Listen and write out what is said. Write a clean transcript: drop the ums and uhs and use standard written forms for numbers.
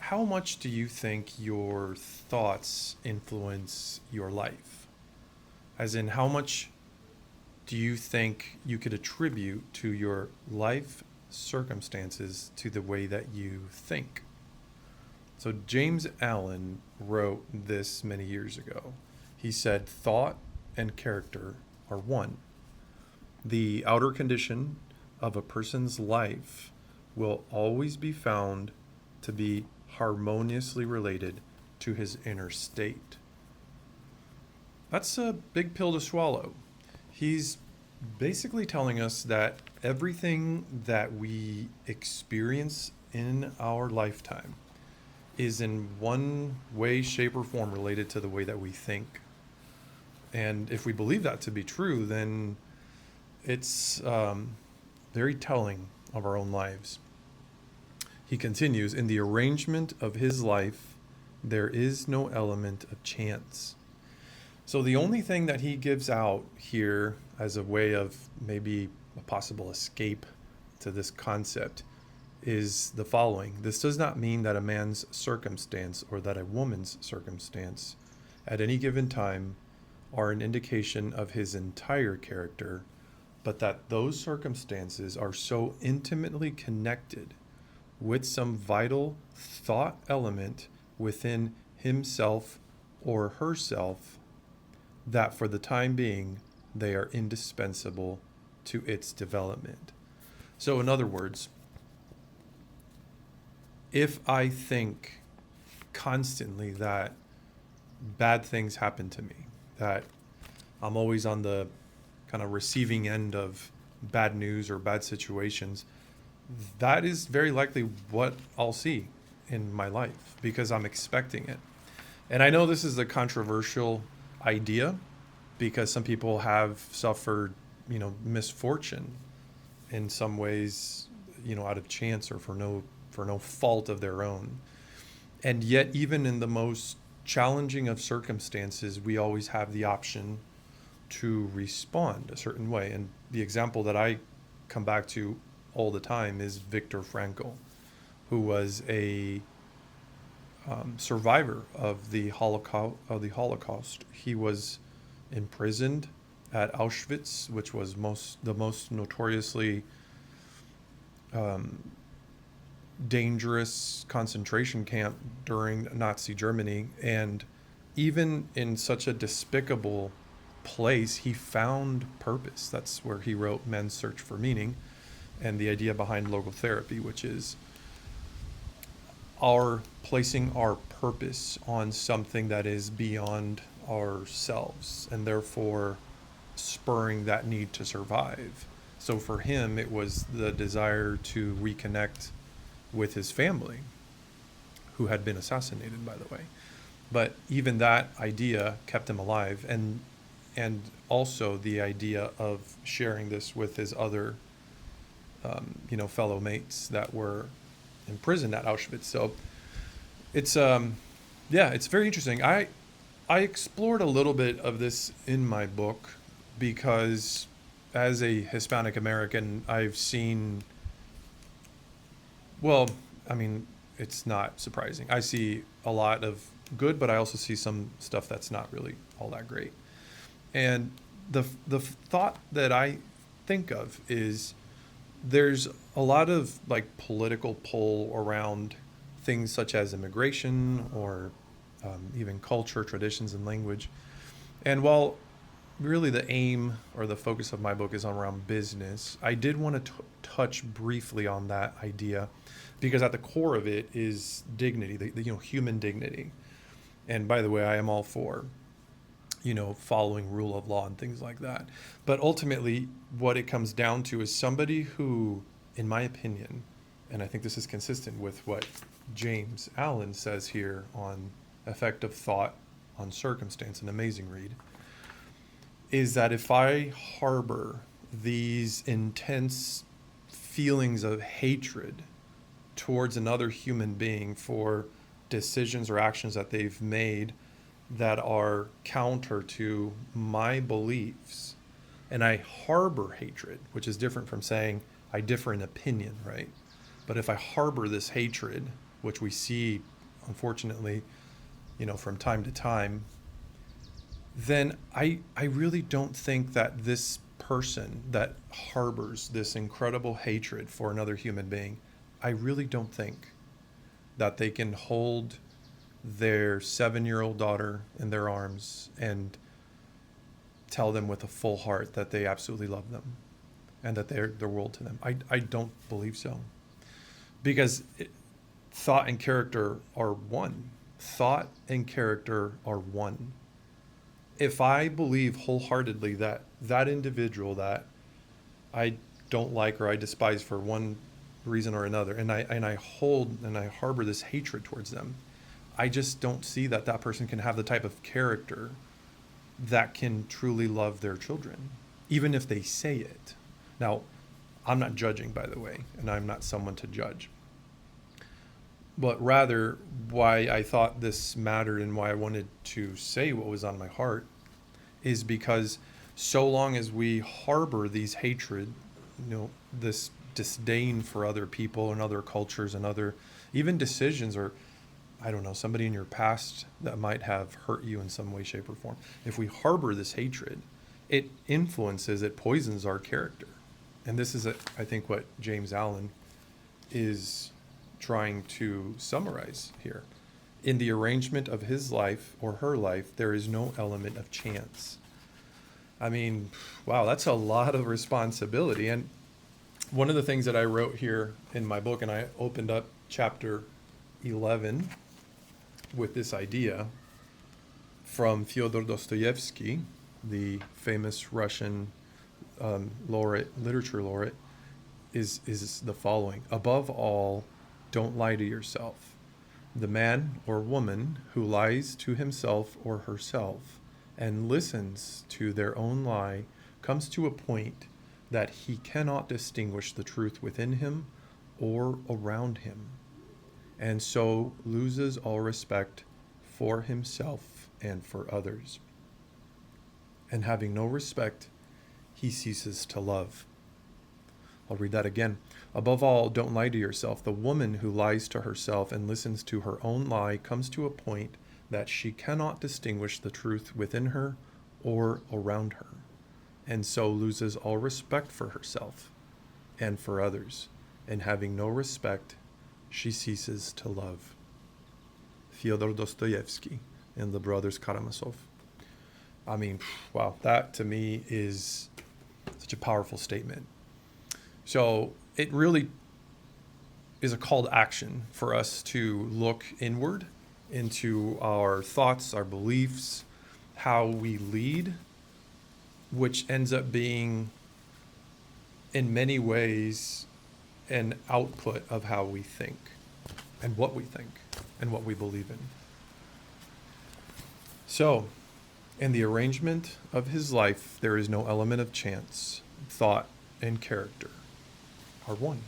how much do you think your thoughts influence your life? As in, how much do you think you could attribute to your life circumstances to the way that you think? So, James Allen wrote this many years ago. He said, thought and character are one. The outer condition of a person's life will always be found to be harmoniously related to his inner state. That's a big pill to swallow. He's basically telling us that everything that we experience in our lifetime is in one way, shape, or form related to the way that we think. And if we believe that to be true, then it's very telling of our own lives. He continues, in the arrangement of his life, there is no element of chance. So the only thing that he gives out here as a way of maybe a possible escape to this concept is the following. This does not mean that a man's circumstance or that a woman's circumstance at any given time are an indication of his entire character, but that those circumstances are so intimately connected with some vital thought element within himself or herself that for the time being they are indispensable to its development. So, in other words, if I think constantly that bad things happen to me, that I'm always on the kind of receiving end of bad news or bad situations, that is very likely what I'll see in my life because I'm expecting it. And I know this is a controversial idea because some people have suffered, misfortune in some ways, out of chance or for no fault of their own. And yet, even in the most challenging of circumstances, we always have the option to respond a certain way. And the example that I come back to all the time is Viktor Frankl, who was a survivor of the Holocaust. He was imprisoned at Auschwitz, which was the most notoriously dangerous concentration camp during Nazi Germany. And even in such a despicable place, he found purpose. That's where he wrote Men's Search for Meaning and the idea behind logotherapy, which is our placing our purpose on something that is beyond ourselves and therefore spurring that need to survive. So for him, it was the desire to reconnect with his family, who had been assassinated, by the way. But even that idea kept him alive, and also the idea of sharing this with his other fellow mates that were imprisoned at Auschwitz. So it's it's very interesting. I explored a little bit of this in my book because as a Hispanic American, I've seen, well, I mean, it's not surprising. I see a lot of good, but I also see some stuff that's not really all that great. And the thought that I think of is there's a lot of like political pull around things such as immigration or even culture, traditions, and language. And while really the aim or the focus of my book is around business, I did want to touch briefly on that idea because at the core of it is dignity, the human dignity. And by the way, I am all for following rule of law and things like that. But ultimately, what it comes down to is somebody who, in my opinion, and I think this is consistent with what James Allen says here on effect of thought on circumstance, an amazing read, is that if I harbor these intense feelings of hatred towards another human being for decisions or actions that they've made that are counter to my beliefs, and I harbor hatred, which is different from saying I differ in opinion, right? But if I harbor this hatred, which we see unfortunately, from time to time, then I really don't think that this person that harbors this incredible hatred for another human being, I really don't think that they can hold their 7-year-old daughter in their arms and tell them with a full heart that they absolutely love them and that they're the world to them. I don't believe so. Because thought and character are one. Thought and character are one. If I believe wholeheartedly that that individual that I don't like or I despise for one reason or another, and I hold and I harbor this hatred towards them, I just don't see that that person can have the type of character that can truly love their children, even if they say it. Now, I'm not judging, by the way, and I'm not someone to judge. But rather, why I thought this mattered and why I wanted to say what was on my heart is because so long as we harbor these hatred, this disdain for other people and other cultures and other even decisions, or I don't know, somebody in your past that might have hurt you in some way, shape, or form. If we harbor this hatred, it poisons our character. And this is, I think, what James Allen is trying to summarize here. In the arrangement of his life or her life, there is no element of chance. I mean, wow, that's a lot of responsibility. And one of the things that I wrote here in my book, and I opened up chapter 11 with this idea from Fyodor Dostoevsky, the famous Russian literature laureate, is the following. Above all, don't lie to yourself. The man or woman who lies to himself or herself and listens to their own lie comes to a point that he cannot distinguish the truth within him or around him, and so loses all respect for himself and for others. And having no respect, he ceases to love. I'll read that again. Above all, don't lie to yourself. The woman who lies to herself and listens to her own lie comes to a point that she cannot distinguish the truth within her or around her, and so loses all respect for herself and for others. And having no respect, she ceases to love. Fyodor Dostoevsky and the brothers Karamazov. I mean, wow, that to me is such a powerful statement. So it really is a call to action for us to look inward into our thoughts, our beliefs, how we lead, which ends up being, in many ways, an output of how we think and what we think and what we believe in. So, in the arrangement of his life, there is no element of chance. Thought and character are one.